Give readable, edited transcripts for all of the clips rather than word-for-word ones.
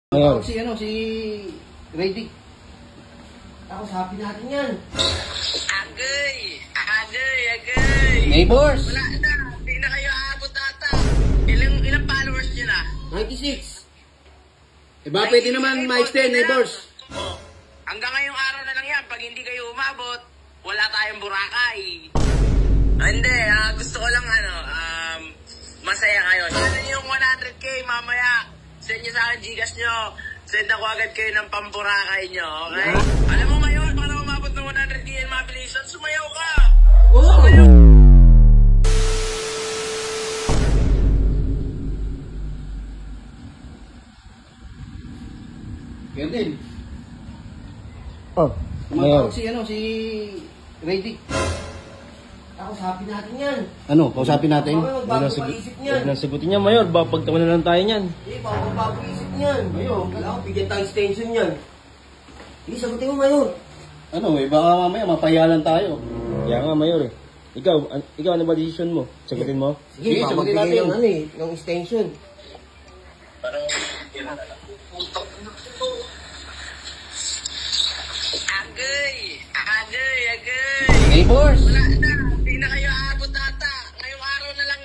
Mayor. Si Radic. Tapos happy natin yan. Agay! Neighbors. Wala na, hindi na kayo aabot ata. Ilang followers nyo na? 96. Ba, pwede naman ma-extend, neighbors. Oh, hanggang ngayong araw na lang yan. Pag hindi kayo umabot, wala tayong Boracay. Hindi, gusto ko lang masaya kayo. Ano yung 100k mamaya? Send nyo sa akin Gcash nyo. Send ako agad kayo ng pamburakay nyo, okay? Alam mo ngayon, para umabot ng 100k yan mabilisan, sumayaw ka! Oo! Kevin. Oh, Mayor. si Radic. Tapos happy natin yan. Ano, kausapin natin? Bago isip niyan. Huwag nang sagutin niya, Mayor. Pagtawa na lang tayo niyan. Bago isip niyan. Mayor, kailangan bigyan tayo extension niyan. Hindi, sagutin mo, Mayor. Ano, baka mamaya mapayalan tayo. Kaya nga, Mayor eh. Ikaw ano ba decision mo? Sagutin mo? Sige, sagutin magbigay natin. ng extension. Agay! Neighbors. Wala na, hindi na kayo aabot ata. Ngayong araw na lang,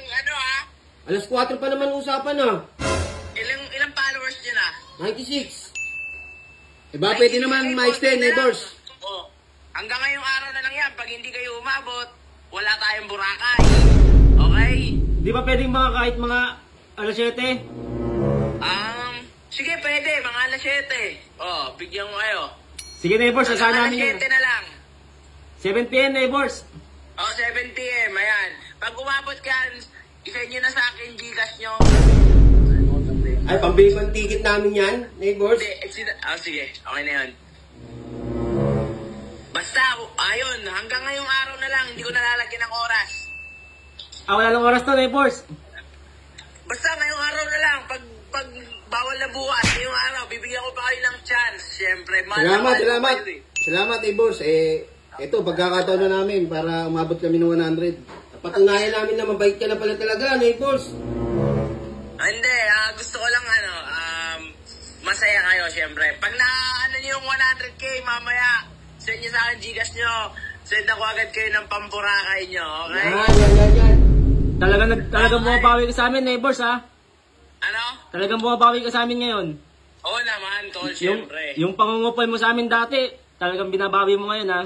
Alas 4 pa naman usapan Ilang followers nyo na? 96. Ba, pwede naman ma-extend, neighbors. Oh, hanggang ngayong araw na lang yan. Pag hindi kayo umabot, wala tayong Boracay. Okay? Di ba pwedeng mga kahit mga alas 7? Sige, pwede. Mga alas 7. Oh, bigyan ko kayo. Sige, neighbors, asahan Alas namin 7 yan. na lang. 7 PM, neighbors. Oh, 7 PM. Ayan. Pag umabot ka, isend nyo na sa akin Gcash nyo. Ay, pambili pang ticket namin yan, neighbors. Sige. Okay na yun. Basta, ayun. Hanggang ngayong araw na lang, hindi ko nalalagyan ng oras. Wala lang oras to, neighbors. Basta ngayong araw na lang, pag bawal na bukas, ngayong araw, bibigyan ko pa kayo ng chance. Siyempre, Salamat. Salamat, neighbors. Ito, pagkakataon na namin para umabot kami ng 100. Patunayan namin na mabait ka na pala talaga, neighbors. Hindi, gusto ko lang masaya kayo, siyempre. Pag niyo yung 100k, mamaya, send nyo sa akin Gcash nyo. Send ako agad kayo ng pamburakay nyo, okay? Yan. Talagang bumabawi ka sa amin, neighbors, ha? Ano? Talagang bumabawi ka sa amin ngayon. Oo naman, tol, siyempre. Yung pangungupal mo sa amin dati, talagang binabawi mo ngayon, ha?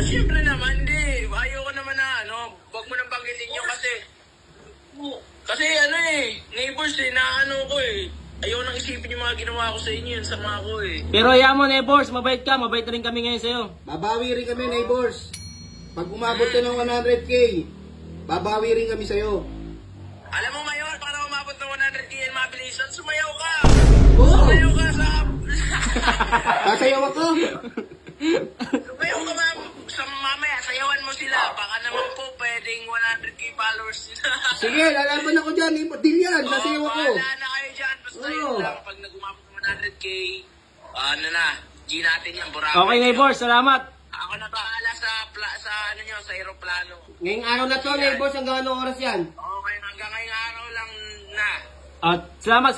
Siyempre naman, hindi. Ayoko naman wag mo nang banggitin nyo kasi neighbors ayoko nang isipin yung mga ginawa ko sa inyo, yung sama ko Pero ayaw mo, neighbors, mabait ka, mabait na rin kami ngayon sa'yo. Babawi rin kami, neighbors. Pag umabot ka ng 100k, babawi rin kami sa'yo. Alam mo, Mayor, para umabot ng 100k yan mabilisan, sumayaw ka! Oo! Sumayaw ka sa... Sasayaw ako! Sumayaw ka, sa mamaya, sayawan mo sila. Baka naman po, pwedeng 100k followers nila. Sige, lalaban ako dyan. Deal yan, sasayaw ako. Bahala na kayo dyan. Basta yun lang, pag nag-umabot ng 100k, G natin yan, Boracay. Okay, neighbors, salamat. Ako na bahala sa sa aeroplano. Ngayong araw na to, neighbors, hanggang anong oras yan? Okay, hanggang ngayong araw lang na. Salamat.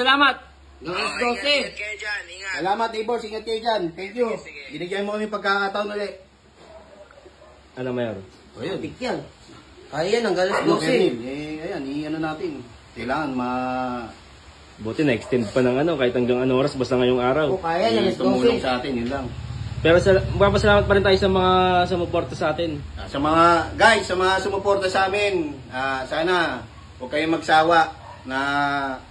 Ng alas Ingat 12. kayo dyan, ingat. Salamat, neighbors. Ingat kayo dyan. Thank you. Sige. Binigyan mo kami pagkakataon ulit. Ano, Mayor? Ayun. Tik yan. Kaya yan, hanggang alas Ano, 12. Kevin? Ayan, natin. Kailangan Buti na-extend pa ng kahit hanggang anong oras, basta ngayong araw. Kaya yan, alas tumulong 12. sa atin, yun lang. Pero magpapasalamat pa rin tayo sa mga sumuporta sa atin. Sa mga guys, sa mga sumuporta sa amin, sana huwag kayong magsawa na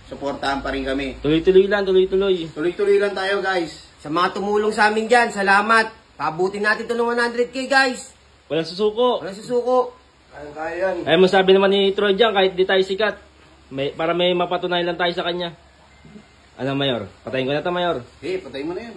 suportahan pa rin kami. Tuloy-tuloy lang, tuloy-tuloy. Tuloy-tuloy lang tayo, guys. Sa mga tumulong sa amin dyan, salamat. Pabutin natin ito ng 100k, guys. Walang susuko. Walang susuko. Kaya yan. Ay, masabi naman ni Troy dyan, kahit di tayo sikat, para may mapatunayan lang tayo sa kanya. Ano, Mayor? Patayin ko na ito, Mayor. Hey, patay mo na yan.